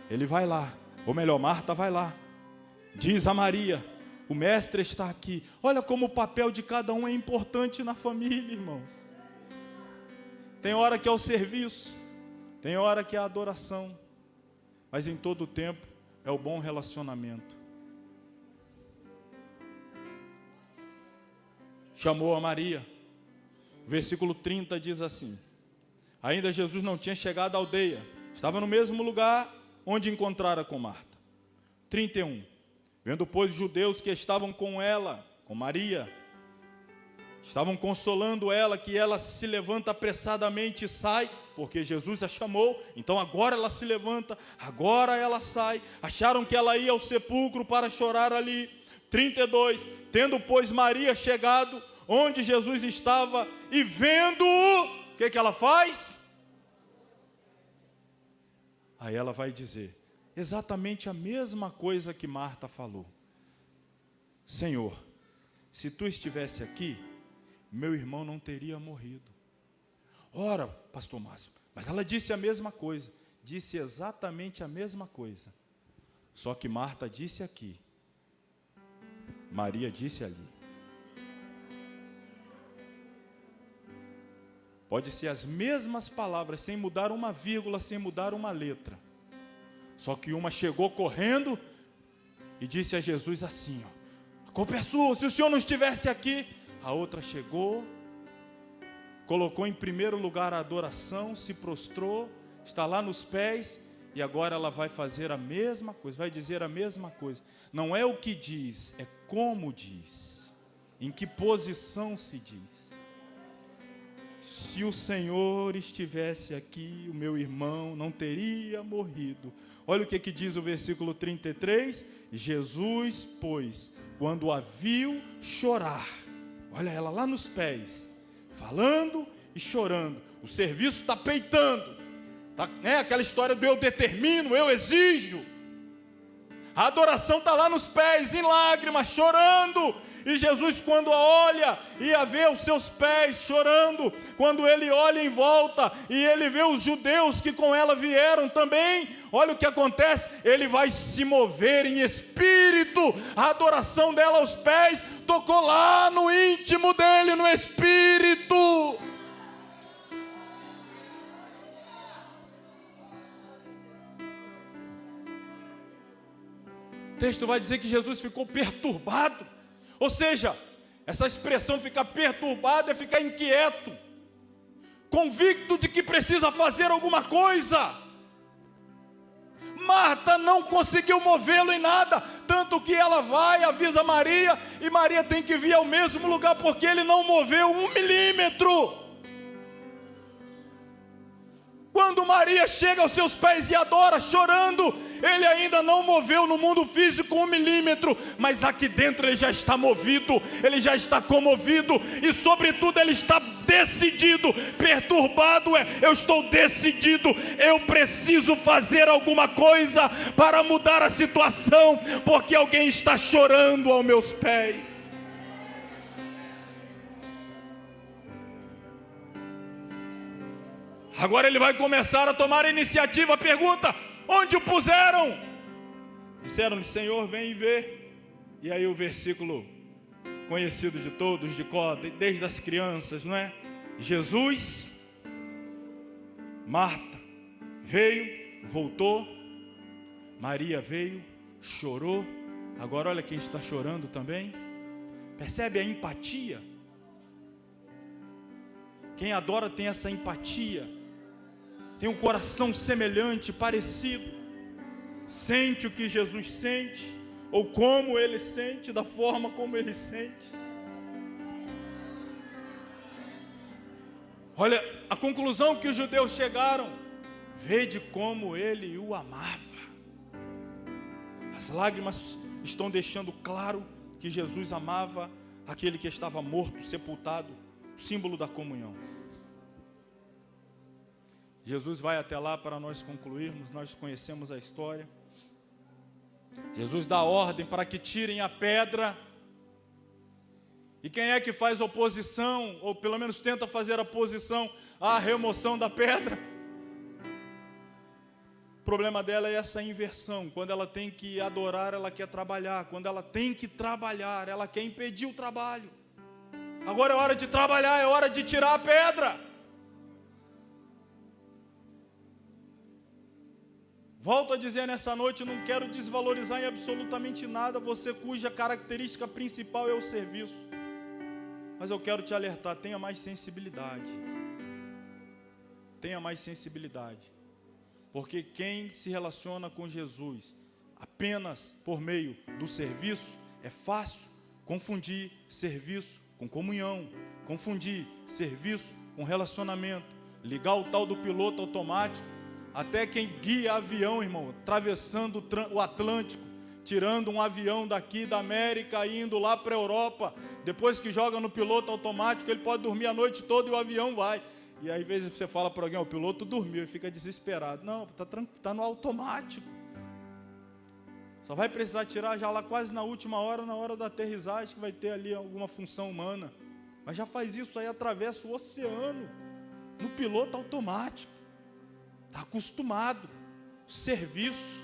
Ele vai lá, ou melhor, Marta vai lá. Diz a Maria: o mestre está aqui. Olha como o papel de cada um é importante na família, irmãos. Tem hora que é o serviço, tem hora que é a adoração, mas em todo o tempo é o bom relacionamento. Chamou a Maria. Versículo 30 diz assim: ainda Jesus não tinha chegado à aldeia, estava no mesmo lugar onde encontrara com Marta. 31. Vendo, pois, os judeus que estavam com ela, com Maria, estavam consolando ela, que ela se levanta apressadamente e sai, porque Jesus a chamou. Então agora ela se levanta, agora ela sai. Acharam que ela ia ao sepulcro para chorar ali. 32. Tendo, pois, Maria chegado onde Jesus estava e vendo-o, o que ela faz? Aí ela vai dizer exatamente a mesma coisa que Marta falou: Senhor, se tu estivesse aqui, meu irmão não teria morrido. Ora, pastor Márcio, mas ela disse a mesma coisa, disse exatamente a mesma coisa, só que Marta disse aqui, Maria disse ali. Pode ser as mesmas palavras, sem mudar uma vírgula, sem mudar uma letra. Só que uma chegou correndo e disse a Jesus assim: ó, a culpa é sua, se o Senhor não estivesse aqui. A outra chegou, colocou em primeiro lugar a adoração, se prostrou, está lá nos pés, e agora ela vai fazer a mesma coisa, vai dizer a mesma coisa. Não é o que diz, é como diz, em que posição se diz. Se o Senhor estivesse aqui, o meu irmão não teria morrido. Olha o que diz o versículo 33. Jesus, pois, quando a viu chorar, olha ela lá nos pés, falando e chorando. O serviço está peitando. Tá, né? Aquela história do eu determino, eu exijo. A adoração está lá nos pés, em lágrimas, chorando. E Jesus, quando a olha e a vê os seus pés chorando, quando ele olha em volta e ele vê os judeus que com ela vieram também, olha o que acontece, ele vai se mover em espírito. A adoração dela aos pés tocou lá no íntimo dele, no espírito. texto vai dizer que Jesus ficou perturbado. Ou seja, essa expressão ficar perturbado é ficar inquieto, convicto de que precisa fazer alguma coisa. Marta não conseguiu movê-lo em nada, tanto que ela vai, avisa Maria, e Maria tem que vir ao mesmo lugar, porque ele não moveu 1 milímetro. Quando Maria chega aos seus pés e adora, chorando, ele ainda não moveu no mundo físico 1 milímetro, mas aqui dentro ele já está movido, ele já está comovido, e sobretudo ele está decidido. Perturbado eu estou decidido, eu preciso fazer alguma coisa para mudar a situação, porque alguém está chorando aos meus pés. Agora ele vai começar a tomar a iniciativa. Pergunta: onde o puseram? Disseram-lhe: Senhor, vem e vê. E aí o versículo conhecido de todos, de cor, desde as crianças, não é? Jesus, Marta veio, voltou, Maria veio, chorou. Agora olha quem está chorando também. Percebe a empatia? Quem adora tem essa empatia, tem um coração semelhante, parecido, sente o que Jesus sente, ou como ele sente, da forma como ele sente. Olha a conclusão que os judeus chegaram: vede como ele o amava. As lágrimas estão deixando claro que Jesus amava aquele que estava morto, sepultado, símbolo da comunhão. Jesus vai até lá para nós concluirmos. Nós conhecemos a história. Jesus dá ordem para que tirem a pedra. E quem é que faz oposição, ou pelo menos tenta fazer oposição à remoção da pedra? O problema dela é essa inversão. Quando ela tem que adorar, ela quer trabalhar. Quando ela tem que trabalhar, ela quer impedir o trabalho. Agora é hora de trabalhar, é hora de tirar a pedra. Volto a dizer nessa noite, não quero desvalorizar em absolutamente nada você cuja característica principal é o serviço. Mas eu quero te alertar: tenha mais sensibilidade. Tenha mais sensibilidade. Porque quem se relaciona com Jesus apenas por meio do serviço, é fácil confundir serviço com comunhão, confundir serviço com relacionamento, ligar o tal do piloto automático. Até quem guia avião, irmão, atravessando o Atlântico, tirando um avião daqui da América, indo lá para a Europa, depois que joga no piloto automático, ele pode dormir a noite toda e o avião vai. E aí, às vezes, você fala para alguém: o piloto dormiu, e fica desesperado. Não, está no automático. Só vai precisar tirar já lá quase na última hora, na hora da aterrissagem, que vai ter ali alguma função humana. Mas já faz isso aí, atravessa o oceano, no piloto automático. Está acostumado, serviço,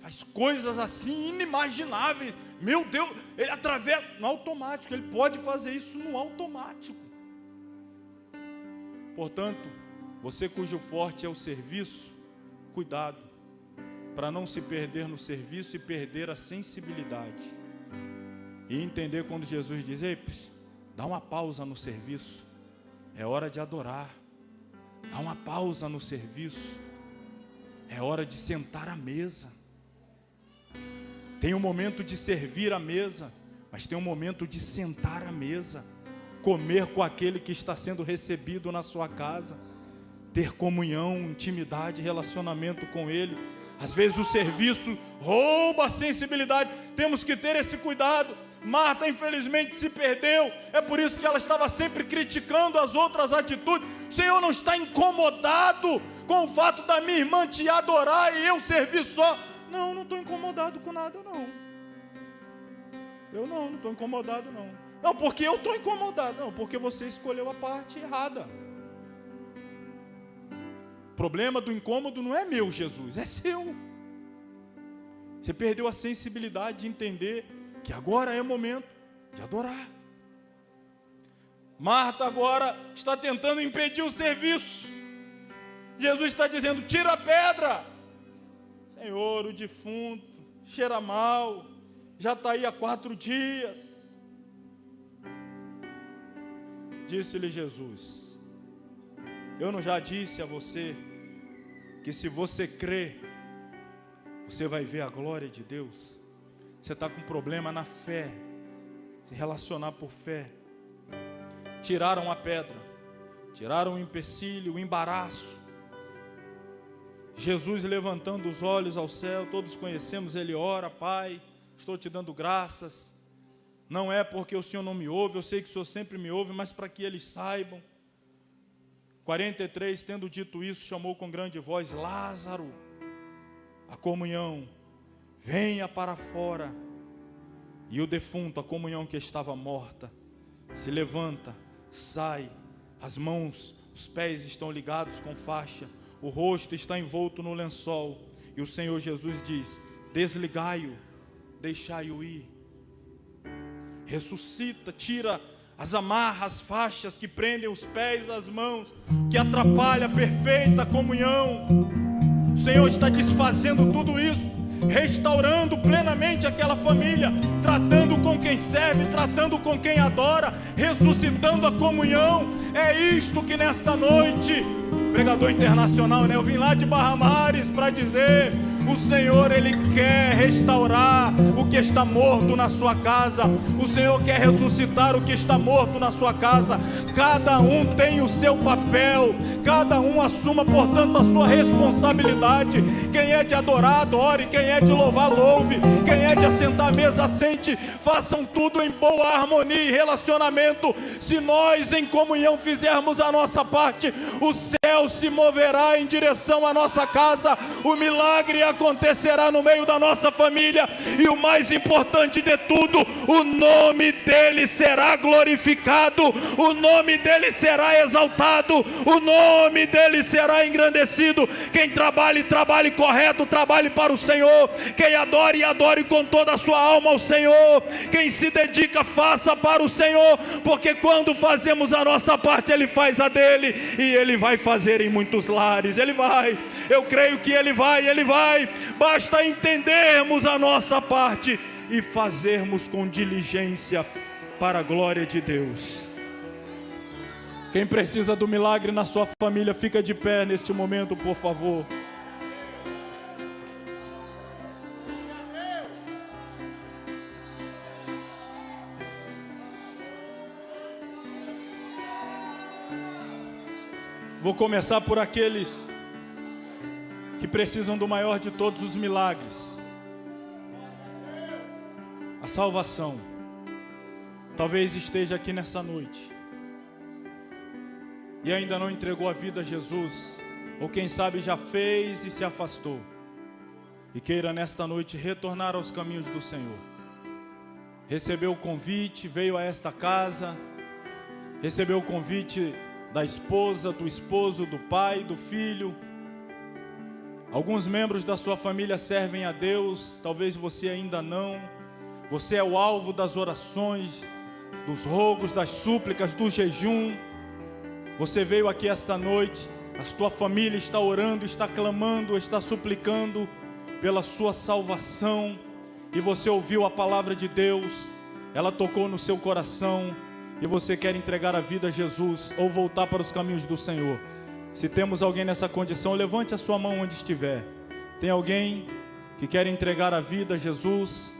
faz coisas assim inimagináveis. Meu Deus, ele atravessa no automático, ele pode fazer isso no automático. Portanto, você cujo forte é o serviço, cuidado, para não se perder no serviço e perder a sensibilidade. E entender quando Jesus diz: ei, dá uma pausa no serviço, é hora de adorar. Dá uma pausa no serviço, é hora de sentar à mesa. Tem um momento de servir à mesa, mas tem um momento de sentar à mesa, comer com aquele que está sendo recebido na sua casa, ter comunhão, intimidade, relacionamento com ele. Às vezes o serviço rouba a sensibilidade, temos que ter esse cuidado. Marta infelizmente se perdeu, é por isso que ela estava sempre criticando as outras atitudes. O Senhor não está incomodado com o fato da minha irmã te adorar e eu servir só? Não, não estou incomodado com nada não. Eu não estou incomodado não. Não, porque eu estou incomodado. Não, porque você escolheu a parte errada. O problema do incômodo não é meu, Jesus, é seu. Você perdeu a sensibilidade de entender que agora é o momento de adorar. Marta agora está tentando impedir o serviço. Jesus está dizendo: tira a pedra. Senhor, o defunto cheira mal, já está aí há 4 dias. Disse-lhe Jesus: eu não já disse a você que se você crer, você vai ver a glória de Deus? Você está com problema na fé, se relacionar por fé. Tiraram a pedra, tiraram o empecilho, o embaraço. Jesus, levantando os olhos ao céu, todos conhecemos, ele ora: Pai, estou te dando graças, não é porque o Senhor não me ouve, eu sei que o Senhor sempre me ouve, mas para que eles saibam. 43, tendo dito isso, chamou com grande voz: Lázaro, a comunhão, venha para fora. E o defunto, a comunhão que estava morta, se levanta, sai, as mãos, os pés estão ligados com faixa, o rosto está envolto no lençol, e o Senhor Jesus diz: desligai-o, deixai-o ir. Ressuscita, tira as amarras, as faixas que prendem os pés, as mãos, que atrapalha a perfeita comunhão. O Senhor está desfazendo tudo isso, restaurando plenamente aquela família, tratando com quem serve, tratando com quem adora, ressuscitando a comunhão. É isto que nesta noite, pregador internacional, né? Eu vim lá de Barra Mares para dizer: o Senhor, Ele quer restaurar o que está morto na sua casa. O Senhor quer ressuscitar o que está morto na sua casa. Cada um tem o seu papel, cada um assuma, portanto, a sua responsabilidade. Quem é de adorar, adore. Quem é de louvar, louve. Quem é de assentar à mesa, assente. Façam tudo em boa harmonia e relacionamento. Se nós em comunhão fizermos a nossa parte, o céu se moverá em direção à nossa casa. O milagre acontecerá no meio da nossa família, e o mais importante de tudo, o nome dele será glorificado, o nome dele será exaltado, o nome dele será engrandecido. Quem trabalhe, trabalhe correto, trabalhe para o Senhor. Quem adore, adore com toda a sua alma ao Senhor. Quem se dedica, faça para o Senhor, porque quando fazemos a nossa parte, Ele faz a dele, e Ele vai fazer em muitos lares. Ele vai, eu creio que Ele vai. Basta entendermos a nossa parte e fazermos com diligência para a glória de Deus. Quem precisa do milagre na sua família, fica de pé neste momento, por favor. Vou começar por aqueles que precisam do maior de todos os milagres, a salvação. Talvez esteja aqui nessa noite e ainda não entregou a vida a Jesus, ou quem sabe já fez e se afastou, e queira nesta noite retornar aos caminhos do Senhor. Recebeu o convite, veio a esta casa, recebeu o convite da esposa, do esposo, do pai, do filho. Alguns membros da sua família servem a Deus, talvez você ainda não. Você é o alvo das orações, dos rogos, das súplicas, do jejum. Você veio aqui esta noite, a tua família está orando, está clamando, está suplicando pela sua salvação, e você ouviu a palavra de Deus, ela tocou no seu coração, e você quer entregar a vida a Jesus, ou voltar para os caminhos do Senhor. Se temos alguém nessa condição, levante a sua mão onde estiver. Tem alguém que quer entregar a vida a Jesus,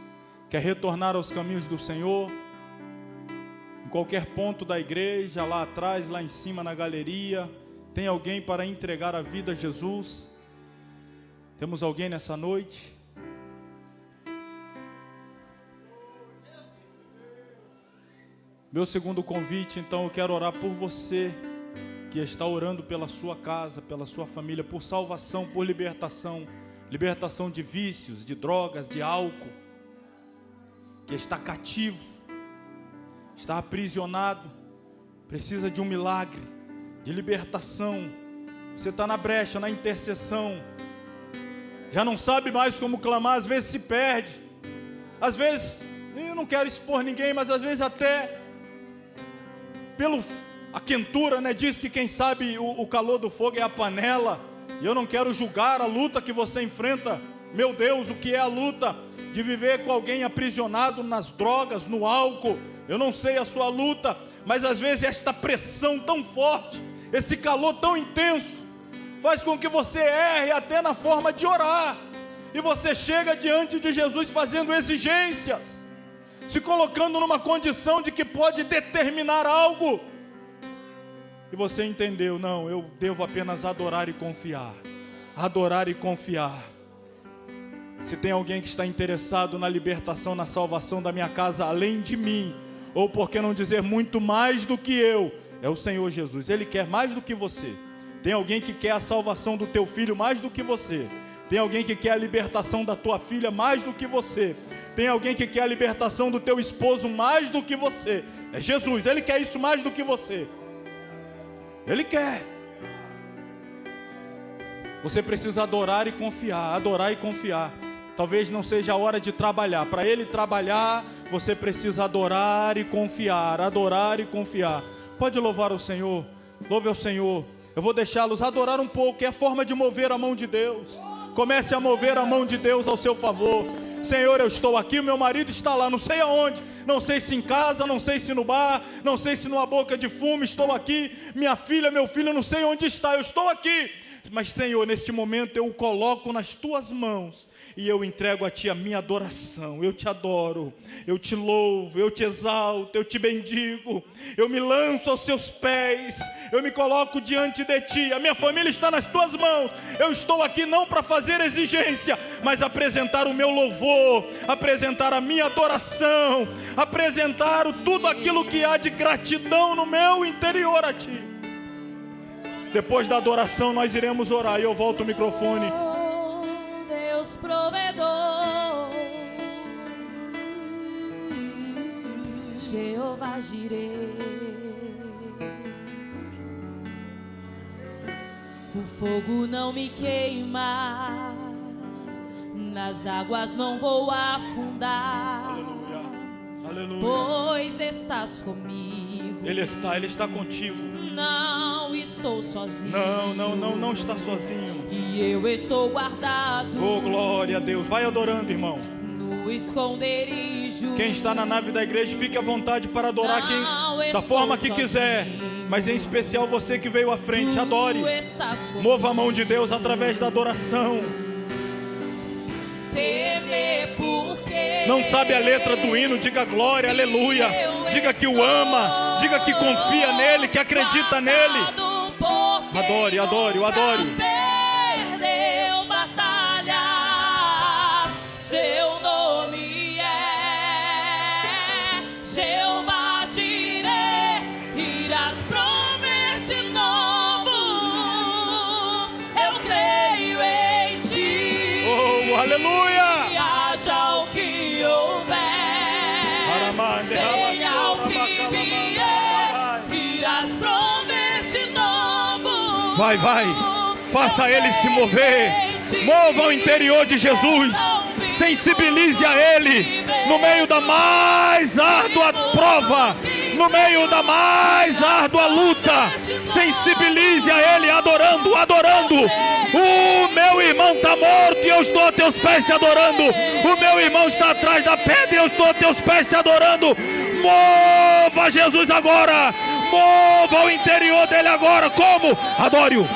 quer retornar aos caminhos do Senhor? Em qualquer ponto da igreja, lá atrás, lá em cima na galeria, tem alguém para entregar a vida a Jesus? Temos alguém nessa noite? Meu segundo convite, então, eu quero orar por você que está orando pela sua casa, pela sua família, por salvação, por libertação de vícios, de drogas, de álcool, que está cativo, está aprisionado, precisa de um milagre, de libertação. Você está na brecha, na intercessão, já não sabe mais como clamar, às vezes se perde, às vezes, eu não quero expor ninguém, mas às vezes até a quentura, né? Diz que quem sabe o calor do fogo é a panela, e eu não quero julgar a luta que você enfrenta Meu Deus, o que é a luta de viver com alguém aprisionado nas drogas, no álcool? Eu não sei a sua luta, mas às vezes esta pressão tão forte, esse calor tão intenso, faz com que você erre até na forma de orar. E você chega diante de Jesus fazendo exigências, se colocando numa condição de que pode determinar algo. E você entendeu, não, eu devo apenas adorar e confiar. Adorar e confiar. Se tem alguém que está interessado na libertação, na salvação da minha casa, além de mim, ou por que não dizer muito mais do que eu, é o Senhor Jesus. Ele quer mais do que você. Tem alguém que quer a salvação do teu filho mais do que você. Tem alguém que quer a libertação da tua filha mais do que você. Tem alguém que quer a libertação do teu esposo mais do que você. É Jesus, Ele quer isso mais do que você. Ele quer. Você precisa adorar e confiar, adorar e confiar. Talvez não seja a hora de trabalhar. Para Ele trabalhar, você precisa adorar e confiar, adorar e confiar. Pode louvar o Senhor, louve ao Senhor. Eu vou deixá-los adorar um pouco, é a forma de mover a mão de Deus. Comece a mover a mão de Deus ao seu favor. Senhor, eu estou aqui, o meu marido está lá, não sei aonde, não sei se em casa, não sei se no bar, não sei se numa boca de fumo, estou aqui, minha filha, meu filho, não sei onde está, eu estou aqui. Mas Senhor, neste momento eu o coloco nas tuas mãos e eu entrego a Ti a minha adoração. Eu Te adoro, eu Te louvo, eu Te exalto, eu Te bendigo. Eu me lanço aos Seus pés, eu me coloco diante de Ti. A minha família está nas Tuas mãos. Eu estou aqui não para fazer exigência, mas apresentar o meu louvor, apresentar a minha adoração, apresentar tudo aquilo que há de gratidão no meu interior a Ti. Depois da adoração nós iremos orar e eu volto o microfone. Deus provedor, Jeová Jireh, o fogo não me queima, nas águas não vou afundar. Aleluia, aleluia. Pois estás comigo. Ele está contigo. Não estou sozinho. Não está sozinho. E eu estou guardado. Oh, glória a Deus. Vai adorando, irmão. No esconderijo. Quem está na nave da igreja, fique à vontade para adorar da forma que quiser. Mas em especial você que veio à frente, adore. Mova a mão de Deus através da adoração. Não sabe a letra do hino, diga glória, aleluia. Diga que o ama, diga que confia nele, que acredita nele. Adore, adore, o adore. Perdeu batalhas, seu nome é Jeová Jireh, irás prover de novo. Eu creio em Ti. Oh, aleluia! Haja o que houver, venha o que vier, irás prover de novo. Vai, faça ele se mover. Mova o interior de Jesus. Sensibilize a ele no meio da mais árdua prova, no meio da mais árdua luta. Sensibilize a ele adorando. O meu irmão está morto e eu estou a teus pés te adorando. O meu irmão está atrás da pedra e eu estou a teus pés te adorando. Mova Jesus agora. Mova o interior dele agora. Como? Adore-o.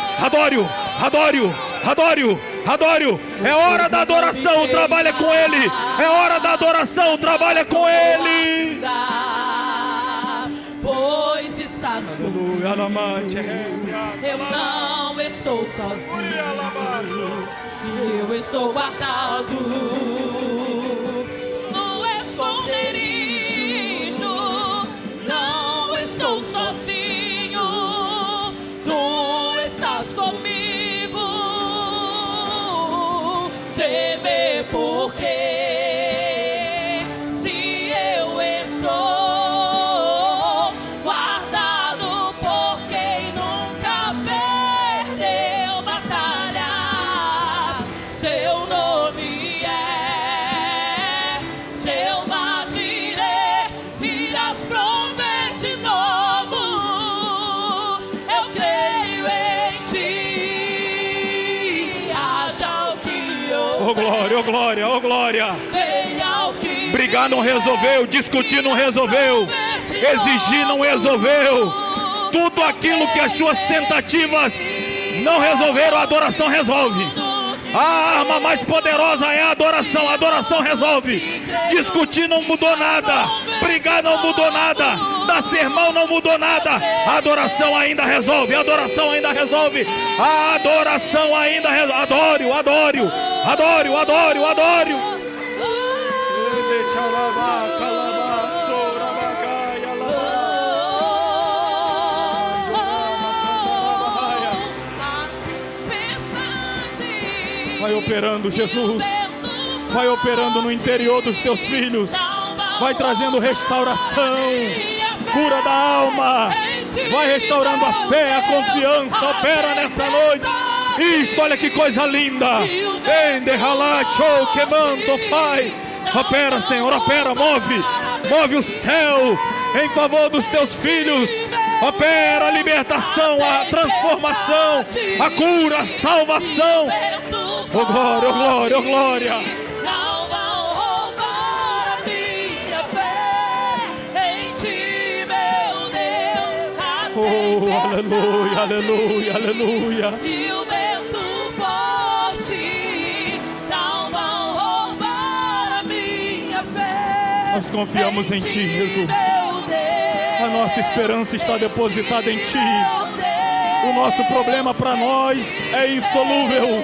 É hora da adoração, trabalha com ele. É hora da adoração, trabalha com ele. Pois estás comigo. Eu não estou sozinho. Eu estou guardado no esconderijo. Não estou sozinho. Tu estás comigo. Temer porque se eu estou guardado por quem nunca perdeu batalhas, seu nome é Oh glória, oh glória, oh glória. Venha o que Brigar não resolveu, discutir não resolveu, exigir não resolveu. Tudo aquilo que as suas tentativas não resolveram, a adoração resolve. A arma mais poderosa é a adoração. A adoração resolve. Discutir não mudou nada, brigar não mudou nada, dar sermão não mudou nada. A adoração ainda resolve. A adoração ainda resolve. A adoração ainda resolve. Adore-o, adore-o, adore-o, adore-o, adore-o. Vai operando, Jesus. Vai operando no interior dos teus filhos. Vai trazendo restauração, cura da alma. Vai restaurando a fé, a confiança. Opera nessa noite. Isto, olha que coisa linda. Pai. Opera, Senhor, opera, move o céu em favor dos teus filhos. Opera a libertação, a transformação, a cura, a salvação. Oh glória, oh glória, oh glória. Não vão roubar a minha fé em ti, meu Deus. Oh, aleluia, aleluia, aleluia. E o vento forte não vão roubar a minha fé. Nós confiamos em ti, Jesus. Meu Deus, A nossa esperança está depositada em ti. O nosso problema para nós é insolúvel,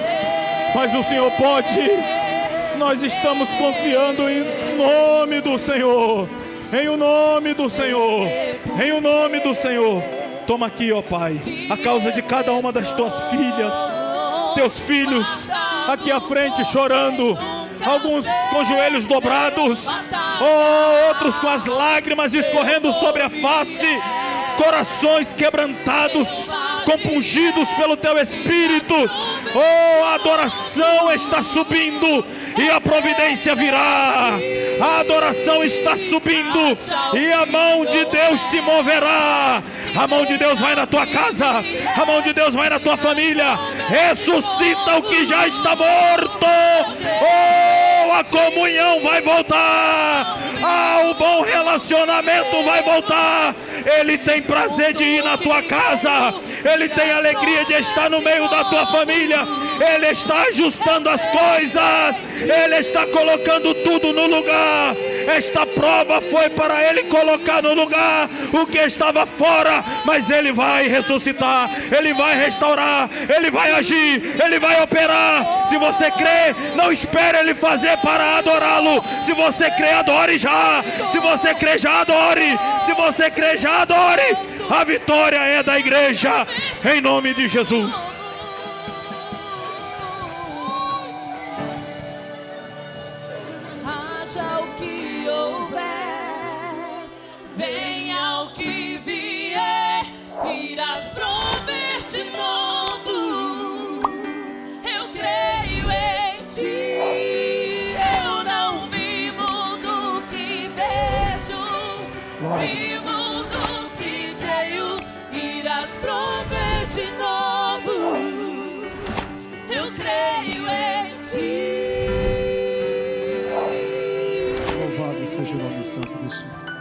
mas o Senhor pode. Nós estamos confiando em nome do Senhor. Em o nome do Senhor. Em o nome do Senhor. Toma aqui, ó Pai, a causa de cada uma das tuas filhas, teus filhos, aqui à frente chorando. Alguns com joelhos dobrados, outros com as lágrimas escorrendo sobre a face. Corações quebrantados, compungidos pelo teu Espírito. Oh, a adoração está subindo e a providência virá. A adoração está subindo e a mão de Deus se moverá. A mão de Deus vai na tua casa, a mão de Deus vai na tua família. Ressuscita o que já está morto. Oh, a comunhão vai voltar. O bom relacionamento vai voltar. Ele tem prazer de ir na tua casa. Ele tem alegria de estar no meio da tua família. Ele está ajustando as coisas. Ele está colocando tudo no lugar. Esta prova foi para Ele colocar no lugar o que estava fora. Mas Ele vai ressuscitar, Ele vai restaurar, Ele vai agir, Ele vai operar. Se você crê, não espere Ele fazer para adorá-lo. Se você crê, adore já. Se você crê, já adore. Se você crê, já adore. A vitória é da igreja, em nome de Jesus. haja o que houver, venha o que vier, irás prover de novo. Eu creio em ti, eu não vivo do que vejo, vivo do que creio, irás prover de novo. Eu creio em ti. Louvado seja o nome santo do Senhor.